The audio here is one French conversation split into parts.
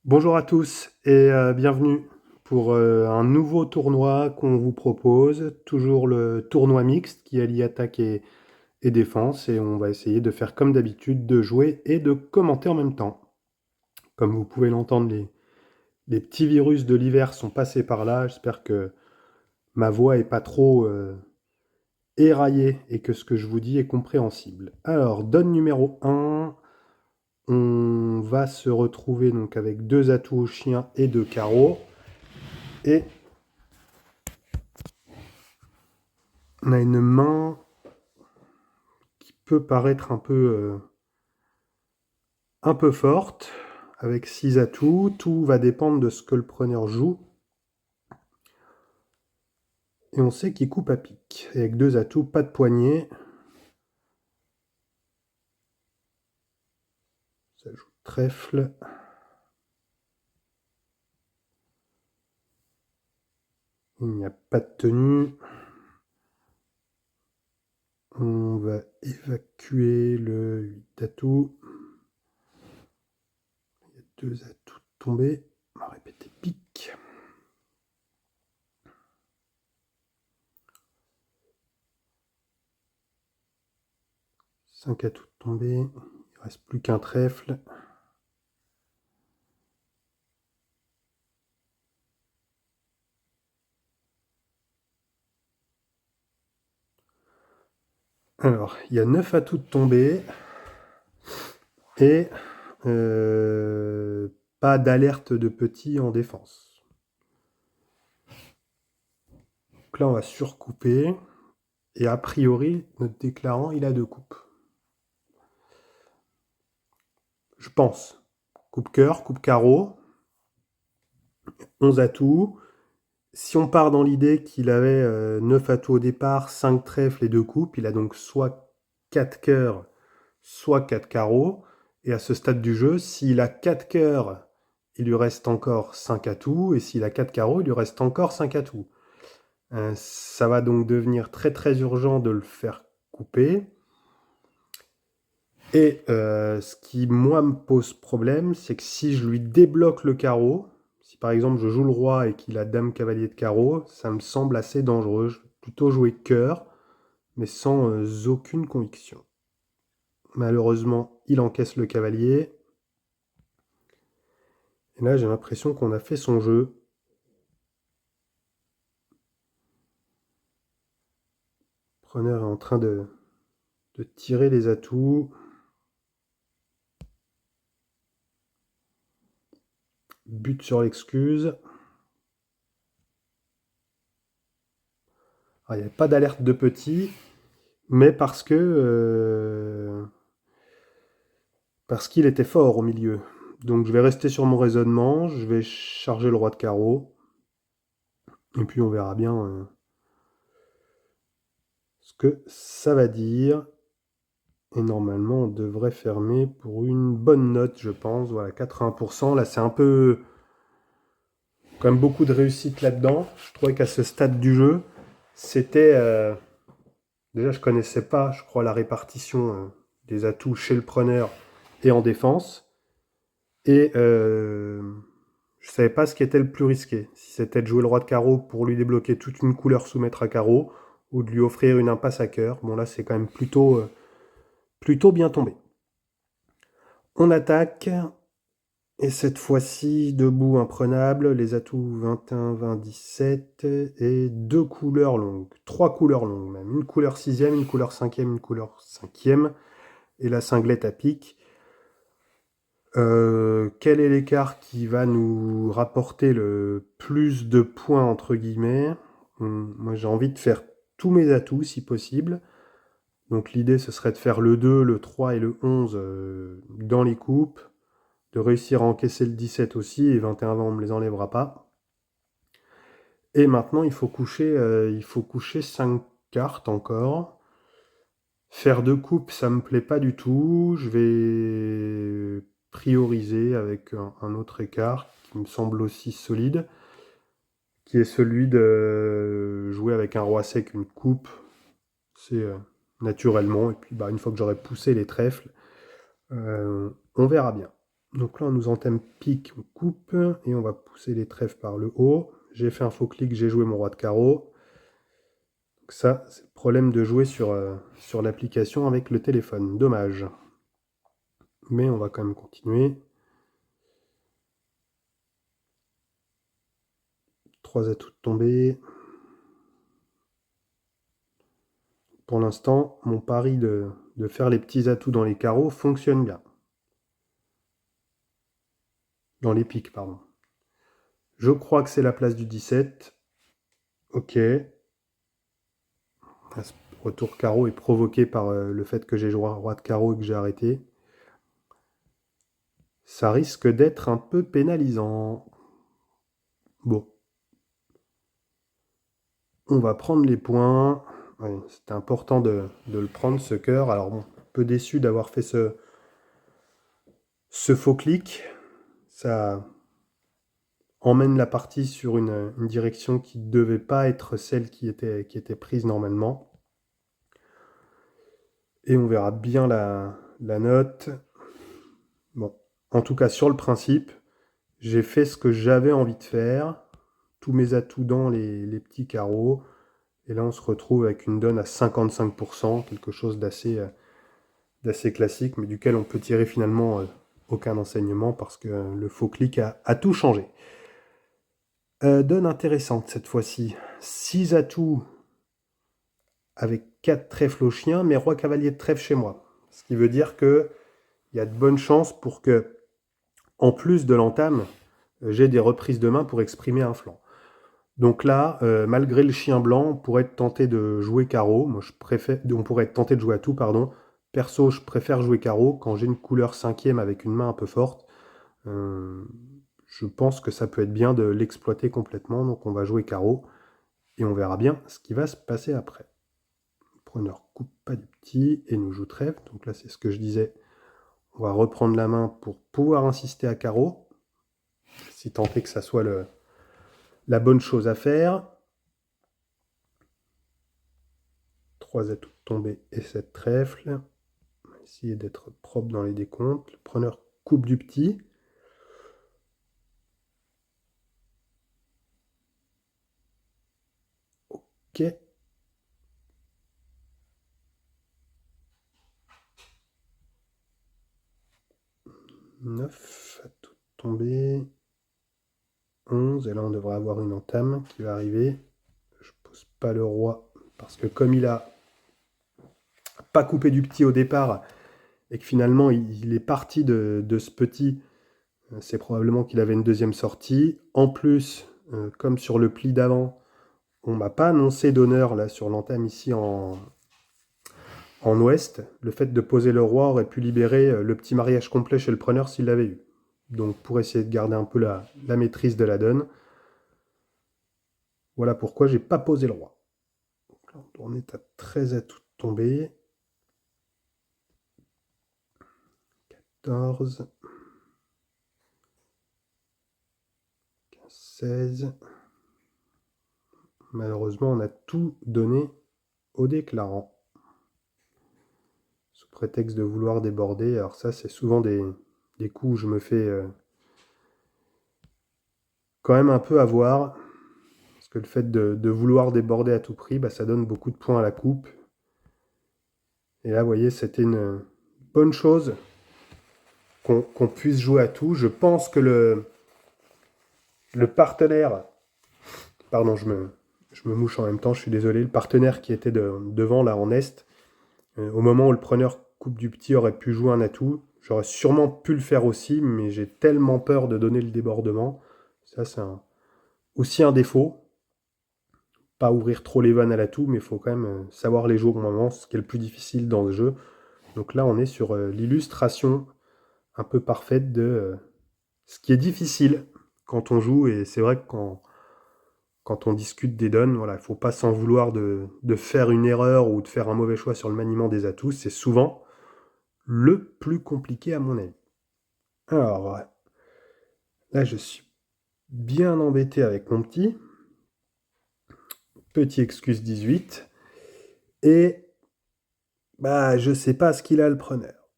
Bonjour à tous et bienvenue pour un nouveau tournoi qu'on vous propose, toujours le tournoi mixte qui allie attaque et défense, et on va essayer de faire comme d'habitude, de jouer et de commenter en même temps. Comme vous pouvez l'entendre, les petits virus de l'hiver sont passés par là, j'espère que ma voix est pas trop éraillée et que ce que je vous dis est compréhensible. Alors, donne numéro 1, on va se retrouver donc avec 2 atouts au chien et 2 carreaux. Et on a une main qui peut paraître un peu forte, avec 6 atouts. Tout va dépendre de ce que le preneur joue. Et on sait qu'il coupe à pic. Et avec 2 atouts, pas de poignée. Ça joue trèfle. Il n'y a pas de tenue. On va évacuer le 8 atouts. Il y a 2 atouts tombés. On va répéter pic. Cinq atouts tombés. Il ne reste plus qu'un trèfle. Alors, il y a 9 atouts de tombés. Et pas d'alerte de petit en défense. Donc là, on va surcouper. Et a priori, notre déclarant, il a 2 coupes. Je pense. Coupe cœur, coupe carreau. 11 atouts. Si on part dans l'idée qu'il avait 9 atouts au départ, 5 trèfles et 2 coupes, il a donc soit 4 cœurs, soit 4 carreaux. Et à ce stade du jeu, s'il a 4 cœurs, il lui reste encore 5 atouts. Et s'il a 4 carreaux, il lui reste encore 5 atouts. Ça va donc devenir très très urgent de le faire couper. Et ce qui, moi, me pose problème, c'est que si je lui débloque le carreau, si par exemple je joue le roi et qu'il a dame cavalier de carreau, ça me semble assez dangereux. Je vais plutôt jouer cœur, mais sans aucune conviction. Malheureusement, il encaisse le cavalier. Et là, j'ai l'impression qu'on a fait son jeu. Le preneur est en train de tirer les atouts. But sur l'excuse. Il n'y avait pas d'alerte de petit, mais parce qu'il était fort au milieu. Donc je vais rester sur mon raisonnement, je vais charger le roi de carreau, et puis on verra bien ce que ça va dire. Et normalement, on devrait fermer pour une bonne note, je pense. Voilà, 80%. Là, c'est un peu... quand même beaucoup de réussite là-dedans. Je trouvais qu'à ce stade du jeu, c'était... déjà, je connaissais pas, je crois, la répartition des atouts chez le preneur et en défense. Et je savais pas ce qui était le plus risqué. Si c'était de jouer le roi de carreau pour lui débloquer toute une couleur soumettre à carreau, ou de lui offrir une impasse à cœur. Bon là c'est quand même plutôt bien tombé. On attaque, et cette fois-ci debout imprenable, les atouts 21, 20, 17, et 2 couleurs longues, 3 couleurs longues même, une couleur 6ème, une couleur 5ème, une couleur 5ème, et la cinglette à pic. Quel est l'écart qui va nous rapporter le plus de points entre guillemets? Moi j'ai envie de faire tous mes atouts si possible. Donc l'idée ce serait de faire le 2, le 3 et le 11 dans les coupes, de réussir à encaisser le 17 aussi, et 21-20 on ne me les enlèvera pas. Et maintenant il faut coucher 5 cartes encore. Faire 2 coupes, ça me plaît pas du tout. Je vais prioriser avec un autre écart qui me semble aussi solide, qui est celui de jouer avec un roi sec une coupe. C'est naturellement, et puis bah, une fois que j'aurai poussé les trèfles, on verra bien. Donc là, on nous entame pique, on coupe, et on va pousser les trèfles par le haut. J'ai fait un faux clic, j'ai joué mon roi de carreau. Donc ça, c'est le problème de jouer sur l'application avec le téléphone. Dommage. Mais on va quand même continuer. 3 atouts de tombée. Pour l'instant, mon pari de faire les petits atouts dans les carreaux fonctionne bien. Dans les piques, pardon. Je crois que c'est la place du 17. Ok. Ce retour carreau est provoqué par le fait que j'ai joué un roi de carreau et que j'ai arrêté. Ça risque d'être un peu pénalisant. Bon. On va prendre les points. Ouais, c'était important de le prendre, ce cœur. Alors bon, un peu déçu d'avoir fait ce faux clic. Ça emmène la partie sur une direction qui ne devait pas être celle qui était prise normalement. Et on verra bien la note. Bon, en tout cas, sur le principe, j'ai fait ce que j'avais envie de faire. Tous mes atouts dans les petits carreaux. Et là, on se retrouve avec une donne à 55%, quelque chose d'assez classique, mais duquel on peut tirer finalement aucun enseignement parce que le faux clic a tout changé. Donne intéressante cette fois-ci. 6 atouts avec 4 trèfles au chien, mais roi cavalier de trèfle chez moi. Ce qui veut dire que il y a de bonnes chances pour que, en plus de l'entame, j'ai des reprises de main pour exprimer un flanc. Donc là, malgré le chien blanc, on pourrait être tenté de jouer carreau. Moi, on pourrait être tenté de jouer à tout, pardon. Perso, je préfère jouer carreau quand j'ai une couleur 5e avec une main un peu forte. Je pense que ça peut être bien de l'exploiter complètement, donc on va jouer carreau et on verra bien ce qui va se passer après. Le preneur coupe pas du petit et nous joue trèfle, donc là c'est ce que je disais. On va reprendre la main pour pouvoir insister à carreau, si tant est que ça soit la bonne chose à faire. 3 atouts de tombée et 7 trèfles. On va essayer d'être propre dans les décomptes. Le preneur coupe du petit. Ok. 9 atouts de tombée. 11. Et là, on devrait avoir une entame qui va arriver. Je pose pas le roi parce que comme il a pas coupé du petit au départ et que finalement il est parti de ce petit, c'est probablement qu'il avait une deuxième sortie. En plus, comme sur le pli d'avant, on m'a pas annoncé d'honneur là sur l'entame ici en ouest. Le fait de poser le roi aurait pu libérer le petit mariage complet chez le preneur s'il l'avait eu. Donc pour essayer de garder un peu la maîtrise de la donne, voilà pourquoi j'ai pas posé le roi. Donc là, on est à 13 atouts de tombée. 14. 16. Malheureusement, on a tout donné au déclarant. Sous prétexte de vouloir déborder. Alors ça, c'est souvent des coups où je me fais quand même un peu avoir. Parce que le fait de vouloir déborder à tout prix, bah, ça donne beaucoup de points à la coupe. Et là, vous voyez, c'était une bonne chose qu'on puisse jouer à tout. Je pense que le partenaire... Pardon, je me mouche en même temps, je suis désolé. Le partenaire qui était devant, là, en est, au moment où le preneur coupe du petit aurait pu jouer un atout, j'aurais sûrement pu le faire aussi, mais j'ai tellement peur de donner le débordement. Ça, c'est aussi un défaut. Pas ouvrir trop les vannes à l'atout, mais il faut quand même savoir les jouer au moment, ce qui est le plus difficile dans ce jeu. Donc là, on est sur l'illustration un peu parfaite de ce qui est difficile quand on joue, et c'est vrai que quand on discute des donnes, voilà, il ne faut pas s'en vouloir de faire une erreur ou de faire un mauvais choix sur le maniement des atouts. C'est souvent le plus compliqué à mon avis. Alors, là, je suis bien embêté avec mon petit. Petit excuse 18. Et bah, je sais pas ce qu'il a le preneur.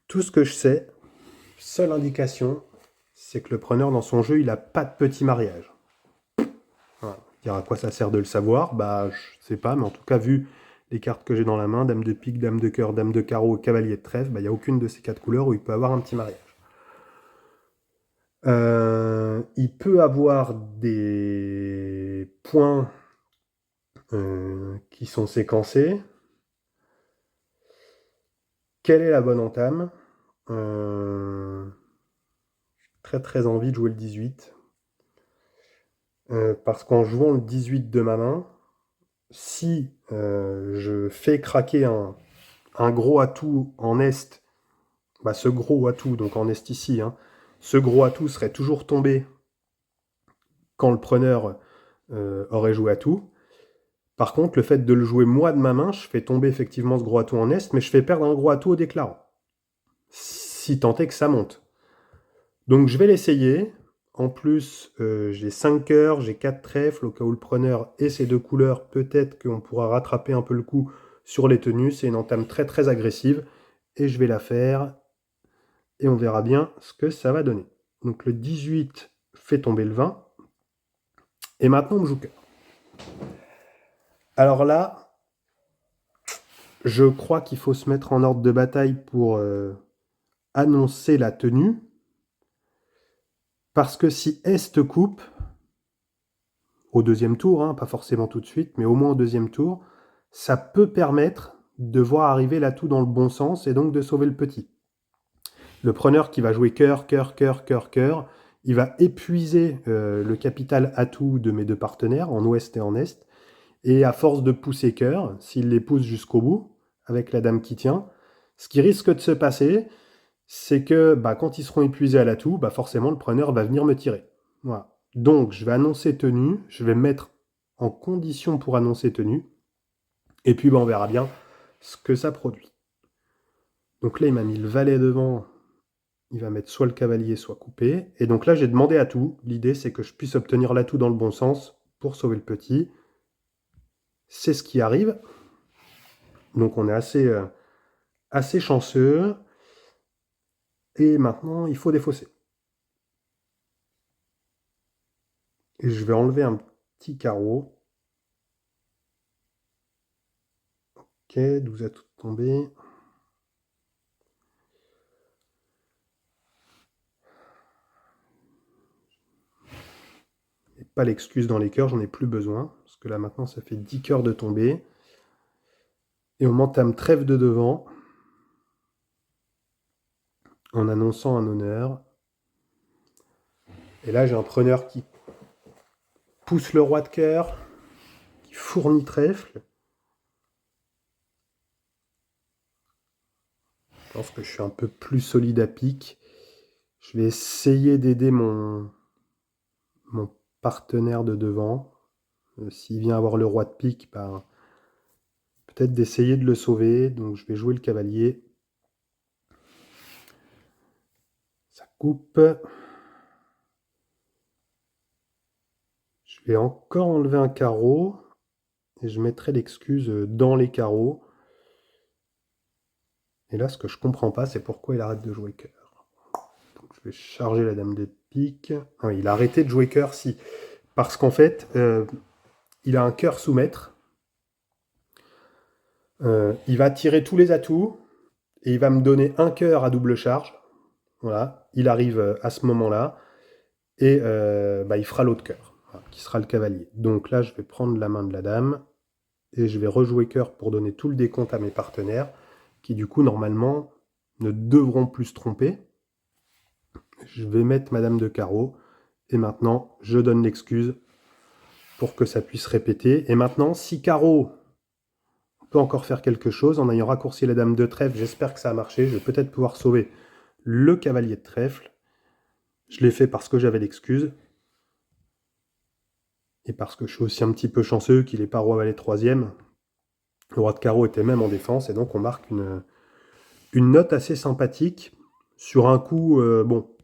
Tout ce que je sais, seule indication, c'est que le preneur dans son jeu, il n'a pas de petit mariage. Voilà. Dire à quoi ça sert de le savoir, bah je sais pas, mais en tout cas, vu les cartes que j'ai dans la main, dame de pique, dame de cœur, dame de carreau, cavalier de trèfle, bah il n'y a aucune de ces 4 couleurs où il peut avoir un petit mariage. Il peut avoir des points qui sont séquencés. Quelle est la bonne entame? Très très envie de jouer le 18. Parce qu'en jouant le 18 de ma main, si je fais craquer un gros atout en est, bah ce gros atout, donc en est ici, hein, ce gros atout serait toujours tombé quand le preneur aurait joué atout. Par contre, le fait de le jouer moi de ma main, je fais tomber effectivement ce gros atout en est, mais je fais perdre un gros atout au déclarant. Si tant est que ça monte. Donc je vais l'essayer. En plus, j'ai 5 cœurs, j'ai 4 trèfles, au cas où le preneur ait ces 2 couleurs, peut-être qu'on pourra rattraper un peu le coup sur les tenues. C'est une entame très très agressive. Et je vais la faire. Et on verra bien ce que ça va donner. Donc le 18 fait tomber le 20. Et maintenant on joue cœur. Alors là, je crois qu'il faut se mettre en ordre de bataille pour annoncer la tenue. Parce que si Est coupe, au deuxième tour, hein, pas forcément tout de suite, mais au moins au deuxième tour, ça peut permettre de voir arriver l'atout dans le bon sens et donc de sauver le petit. Le preneur qui va jouer cœur, cœur, cœur, cœur, cœur, il va épuiser le capital atout de mes 2 partenaires, en ouest et en est, et à force de pousser cœur, s'il les pousse jusqu'au bout, avec la dame qui tient, ce qui risque de se passer, c'est que bah, quand ils seront épuisés à l'atout, bah, forcément le preneur va venir me tirer. Voilà. Donc je vais annoncer tenue, je vais me mettre en condition pour annoncer tenue, et puis bah, on verra bien ce que ça produit. Donc là il m'a mis le valet devant, il va mettre soit le cavalier soit coupé, et donc là j'ai demandé atout, l'idée c'est que je puisse obtenir l'atout dans le bon sens pour sauver le petit. C'est ce qui arrive, donc on est assez chanceux, et maintenant il faut défausser. Et je vais enlever un petit carreau. Ok, 12 atouts tombés. Et pas l'excuse dans les cœurs, j'en ai plus besoin. Parce que là maintenant ça fait 10 cœurs de tomber. Et on m'entame trèfle de devant. En annonçant un honneur. Et là j'ai un preneur qui pousse le roi de cœur. Qui fournit trèfle. Je pense que je suis un peu plus solide à pique. Je vais essayer d'aider mon partenaire de devant. S'il vient avoir le roi de pique, ben, peut-être d'essayer de le sauver. Donc je vais jouer le cavalier. Ça coupe. Je vais encore enlever un carreau. Et je mettrai l'excuse dans les carreaux. Et là, ce que je comprends pas, c'est pourquoi il arrête de jouer cœur. Donc, je vais charger la dame de pique. Ah, il a arrêté de jouer cœur, si. Parce qu'en fait, il a un cœur sous maître. Il va tirer tous les atouts. Et il va me donner un cœur à double charge. Voilà. Il arrive à ce moment-là. Et bah, il fera l'autre cœur, voilà, qui sera le cavalier. Donc là, je vais prendre la main de la dame. Et je vais rejouer cœur pour donner tout le décompte à mes partenaires. Qui du coup, normalement, ne devront plus se tromper. Je vais mettre Madame de carreau. Et maintenant, je donne l'excuse pour que ça puisse répéter. Et maintenant, si carreau peut encore faire quelque chose, en ayant raccourci la dame de trèfle, j'espère que ça a marché. Je vais peut-être pouvoir sauver le cavalier de trèfle. Je l'ai fait parce que j'avais l'excuse. Et parce que je suis aussi un petit peu chanceux qu'il n'ait pas roi valet troisième. Le roi de carreau était même en défense. Et donc, on marque une note assez sympathique sur un coup, bon,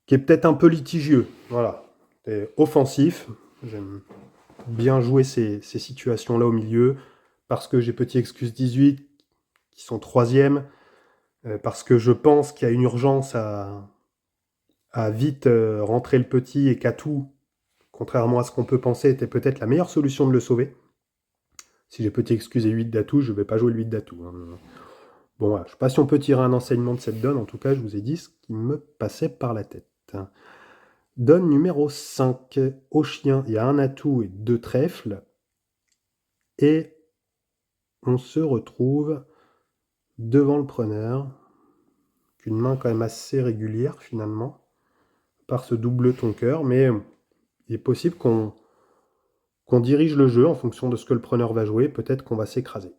qui est peut-être un peu litigieux. Voilà. Et offensif. J'aime bien jouer ces situations-là au milieu, parce que j'ai petit excuse 18, qui sont troisième. parce que je pense qu'il y a une urgence à vite rentrer le petit et qu'Atout, contrairement à ce qu'on peut penser, était peut-être la meilleure solution de le sauver. Si j'ai petit excuse et 8 d'Atout, je ne vais pas jouer le 8 d'Atout. Hein. Bon, voilà. Je ne sais pas si on peut tirer un enseignement de cette donne. En tout cas, je vous ai dit ce qui me passait par la tête. Donne numéro 5. Au chien, il y a un atout et 2 trèfles. Et on se retrouve devant le preneur. Une main quand même assez régulière finalement. Par ce double ton cœur. Mais il est possible qu'on dirige le jeu en fonction de ce que le preneur va jouer. Peut-être qu'on va s'écraser.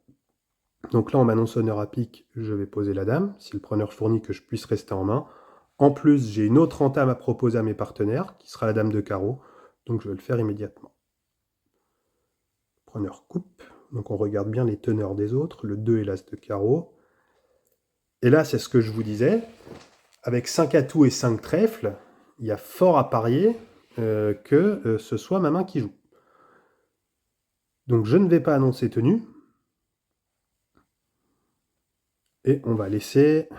Donc là, en m'annonce honneur à pique, je vais poser la dame. Si le preneur fournit que je puisse rester en main. En plus, j'ai une autre entame à proposer à mes partenaires, qui sera la dame de carreau. Donc je vais le faire immédiatement. Preneur coupe. Donc on regarde bien les teneurs des autres. Le 2 et l'as de carreau. Et là, c'est ce que je vous disais. Avec 5 atouts et 5 trèfles, il y a fort à parier que ce soit ma main qui joue. Donc je ne vais pas annoncer tenue. Et on va laisser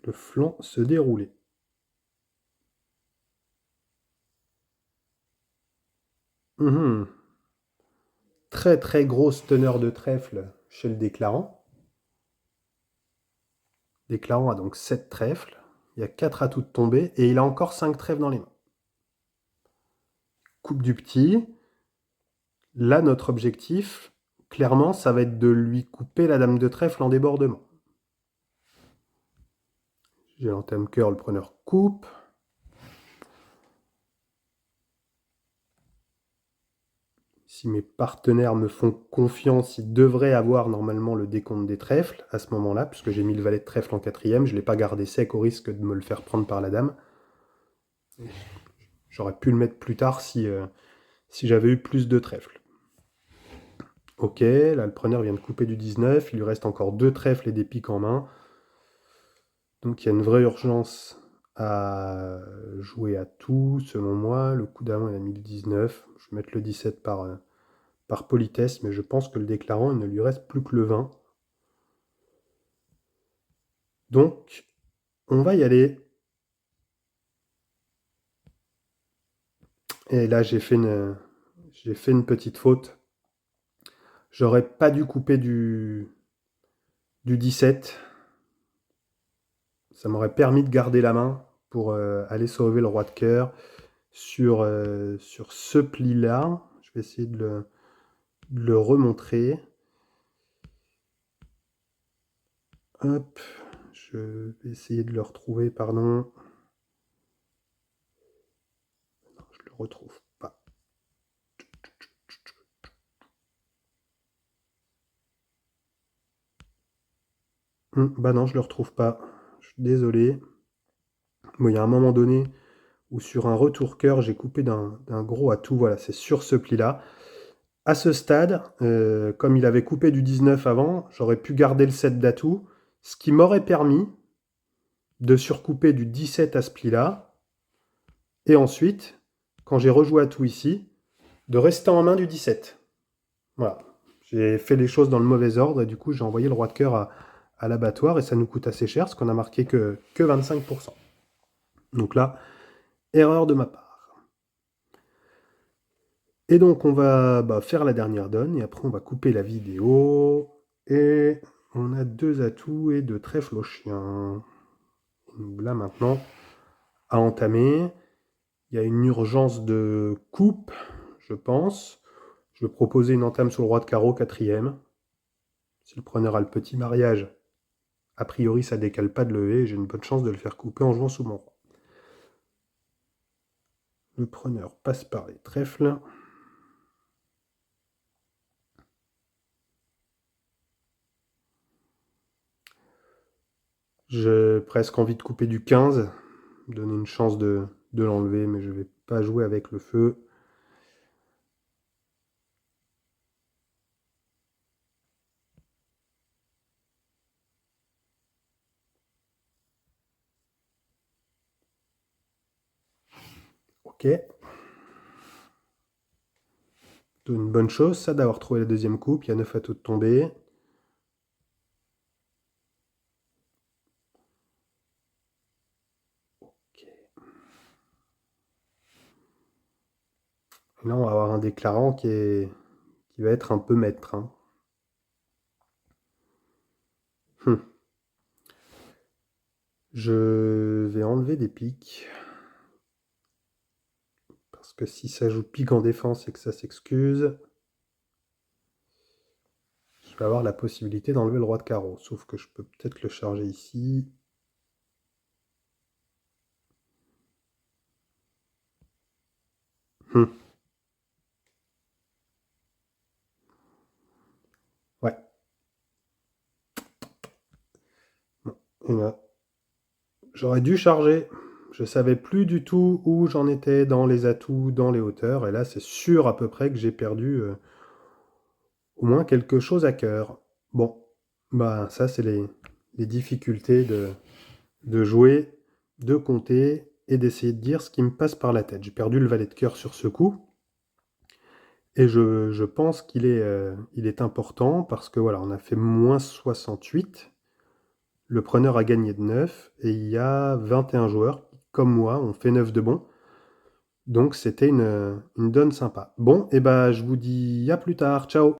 le flanc se dérouler. Très très grosse teneur de trèfle chez le déclarant. Le déclarant a donc 7 trèfles. Il y a 4 atouts de tombée et il a encore 5 trèfles dans les mains. Coupe du petit. Là, notre objectif, clairement, ça va être de lui couper la dame de trèfle en débordement. J'ai l'entame cœur, le preneur coupe. Si mes partenaires me font confiance, ils devraient avoir normalement le décompte des trèfles à ce moment-là, puisque j'ai mis le valet de trèfle en quatrième. Je ne l'ai pas gardé sec au risque de me le faire prendre par la dame. J'aurais pu le mettre plus tard si j'avais eu plus de trèfles. Ok, là le preneur vient de couper du 19, il lui reste encore 2 trèfles et des piques en main. Donc il y a une vraie urgence à jouer à tout, selon moi. Le coup d'avant, il a mis le 19. Je vais mettre le 17 par politesse, mais je pense que le déclarant, il ne lui reste plus que le 20. Donc, on va y aller. Et là, j'ai fait une petite faute. J'aurais pas dû couper du 17. Ça m'aurait permis de garder la main pour aller sauver le roi de cœur sur ce pli-là. Je vais essayer de le remontrer. Hop, je vais essayer de le retrouver, pardon. Non, je le retrouve pas. Bah non, je le retrouve pas. Je suis désolé. Bon, il y a un moment donné où sur un retour cœur, j'ai coupé d'un gros atout. Voilà, c'est sur ce pli-là. À ce stade, comme il avait coupé du 19 avant, j'aurais pu garder le 7 d'atout, ce qui m'aurait permis de surcouper du 17 à ce pli-là. Et ensuite, quand j'ai rejoué atout ici, de rester en main du 17. Voilà. J'ai fait les choses dans le mauvais ordre et du coup, j'ai envoyé le roi de cœur à l'abattoir et ça nous coûte assez cher, parce qu'on a marqué que 25%. Donc là, erreur de ma part. Et donc, on va faire la dernière donne et après, on va couper la vidéo. Et on a 2 atouts et 2 trèfles au chien. Donc là, maintenant, à entamer. Il y a une urgence de coupe, je pense. Je vais proposer une entame sur le roi de carreau, quatrième. Si le preneur a le petit mariage, a priori, ça décale pas de lever et j'ai une bonne chance de le faire couper en jouant sous mon roi. Le preneur passe par les trèfles. J'ai presque envie de couper du 15, donner une chance de l'enlever, mais je vais pas jouer avec le feu. Ok. Une bonne chose, ça, d'avoir trouvé la deuxième coupe. Il y a 9 atouts de tombée. Ok. Et là, on va avoir un déclarant qui va être un peu maître, hein. Hum. Je vais enlever des piques. Parce que si ça joue pique en défense et que ça s'excuse, je vais avoir la possibilité d'enlever le roi de carreau. Sauf que je peux peut-être le charger ici. Hum. Ouais. Bon. Et là, j'aurais dû charger. Je savais plus du tout où j'en étais dans les atouts, dans les hauteurs. Et là, c'est sûr à peu près que j'ai perdu au moins quelque chose à cœur. Bon, bah ça, c'est les difficultés de jouer, de compter et d'essayer de dire ce qui me passe par la tête. J'ai perdu le valet de cœur sur ce coup. Et je pense il est important parce que voilà, on a fait moins 68. Le preneur a gagné de 9 et il y a 21 joueurs qui, comme moi, ont fait 9 de bon. Donc c'était une donne sympa. Bon, et bah je vous dis à plus tard. Ciao!